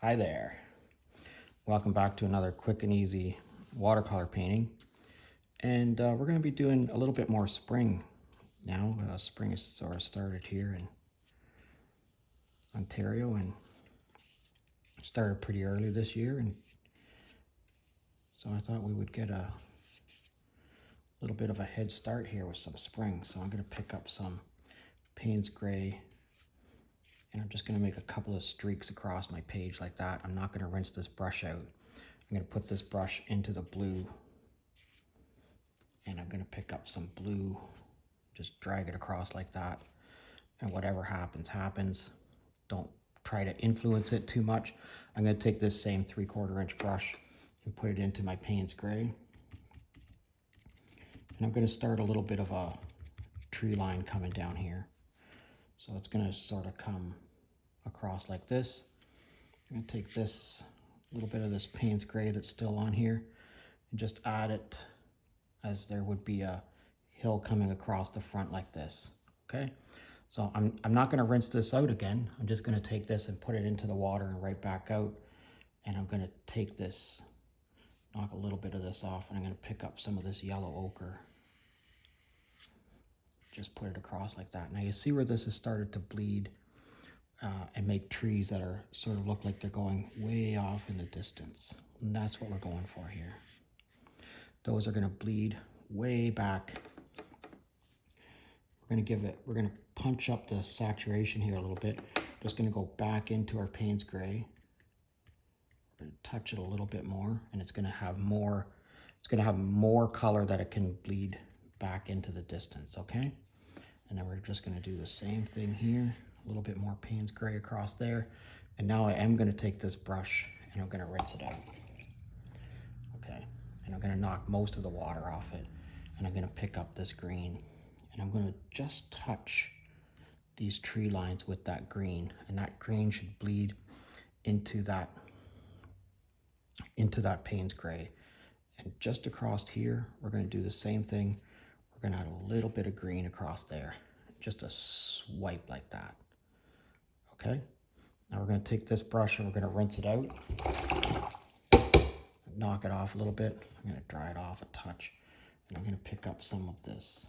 Hi there. Welcome back to another quick and easy watercolor painting. And we're going to be doing a little bit more spring now. Spring has sort of started here in Ontario and started pretty early this year. And so I thought we would get a little bit of a head start here with some spring. So I'm going to pick up some Payne's gray and I'm just going to make a couple of streaks across my page like that. I'm not going to rinse this brush out. I'm going to put this brush into the blue and I'm going to pick up some blue, just drag it across like that, and whatever happens, happens. Don't try to influence it too much. I'm going to take this same 3/4 inch brush and put it into my Payne's gray. And I'm going to start a little bit of a tree line coming down here. So it's going to sort of come across like this. I'm going to take this little bit of this Payne's gray that's still on here and just add it as there would be a hill coming across the front like this. Okay, so I'm not going to rinse this out again. I'm just going to take this and put it into the water and right back out. And I'm going to take this, knock a little bit of this off, and I'm going to pick up some of this yellow ochre. Just put it across like that. Now you see where this has started to bleed and make trees that are sort of look like they're going way off in the distance. And that's what we're going for here. Those are going to bleed way back. We're going to punch up the saturation here a little bit. Just going to go back into our Payne's gray. We're going to touch it a little bit more, and it's going to have more color that it can bleed back into the distance, okay? And then we're just going to do the same thing here. A little bit more Payne's gray across there. And now I am going to take this brush and I'm going to rinse it out. Okay, and I'm going to knock most of the water off it. And I'm going to pick up this green. And I'm going to just touch these tree lines with that green. And that green should bleed into that Payne's gray. And just across here, we're going to do the same thing. We're going to add a little bit of green across there. Just a swipe like that. Okay, now we're going to take this brush and we're going to rinse it out. Knock it off a little bit. I'm going to dry it off a touch. And I'm going to pick up some of this.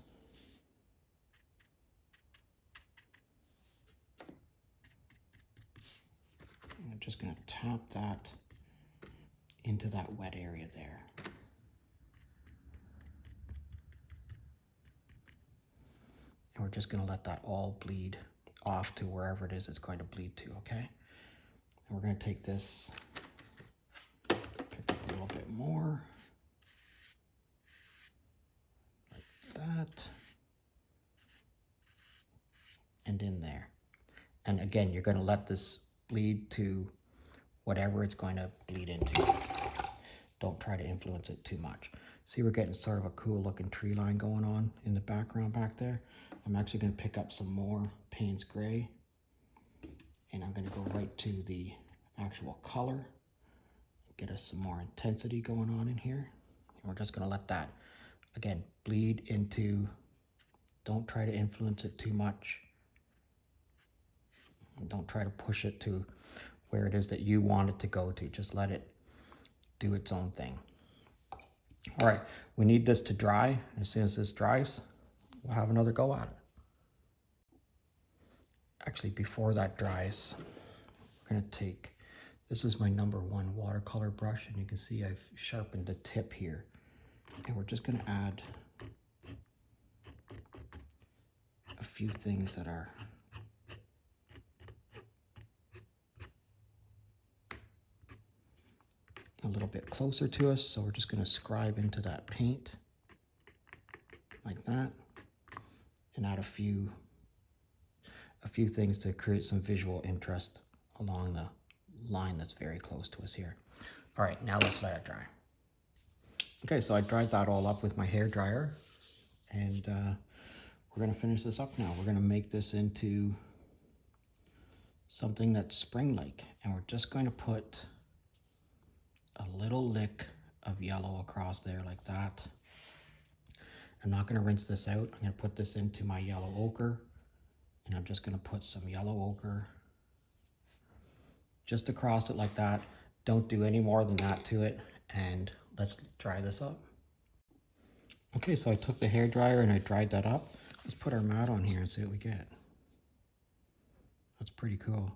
And I'm just going to tap that into that wet area there. And we're just going to let that all bleed off to wherever it is it's going to bleed to, okay? And we're going to take this, pick up a little bit more, like that, and in there. And again, you're going to let this bleed to whatever it's going to bleed into. Don't try to influence it too much. See, we're getting sort of a cool looking tree line going on in the background back there. I'm actually going to pick up some more Payne's gray and I'm going to go right to the actual color, get us some more intensity going on in here. And we're just going to let that, again, bleed into, don't try to influence it too much. And don't try to push it to where it is that you want it to go to. Just let it do its own thing. All right, we need this to dry. As soon as this dries, we'll have another go at it. Actually, before that dries, we're going to take, this is my #1 watercolor brush, and you can see I've sharpened the tip here. And we're just going to add a few things that are a little bit closer to us. So we're just going to scribe into that paint like that and add a few things to create some visual interest along the line that's very close to us here. All right, now let's let it dry. Okay, so I dried that all up with my hair dryer, and we're going to finish this up now. We're going to make this into something that's spring-like, and we're just going to put a little lick of yellow across there like that. I'm not going to rinse this out. I'm going to put this into my yellow ochre, and I'm just going to put some yellow ochre just across it like that. Don't do any more than that to it. And let's dry this up. Okay, so I took the hairdryer and I dried that up. Let's put our mat on here and see what we get. That's pretty cool.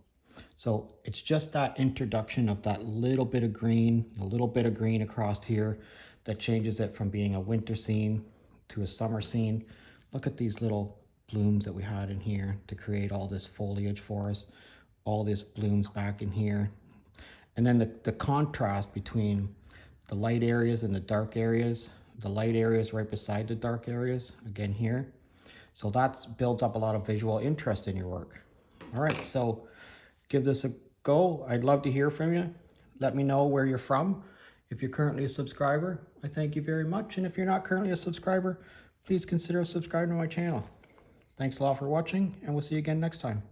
So it's just that introduction of that little bit of green, a little bit of green across here that changes it from being a winter scene to a summer scene. Look at these little blooms that we had in here to create all this foliage for us, all this blooms back in here. And then the contrast between the light areas and the dark areas, the light areas right beside the dark areas, again here. So that builds up a lot of visual interest in your work. All right, so give this a go. I'd love to hear from you. Let me know where you're from. If you're currently a subscriber, I thank you very much. And if you're not currently a subscriber, please consider subscribing to my channel. Thanks a lot for watching, and we'll see you again next time.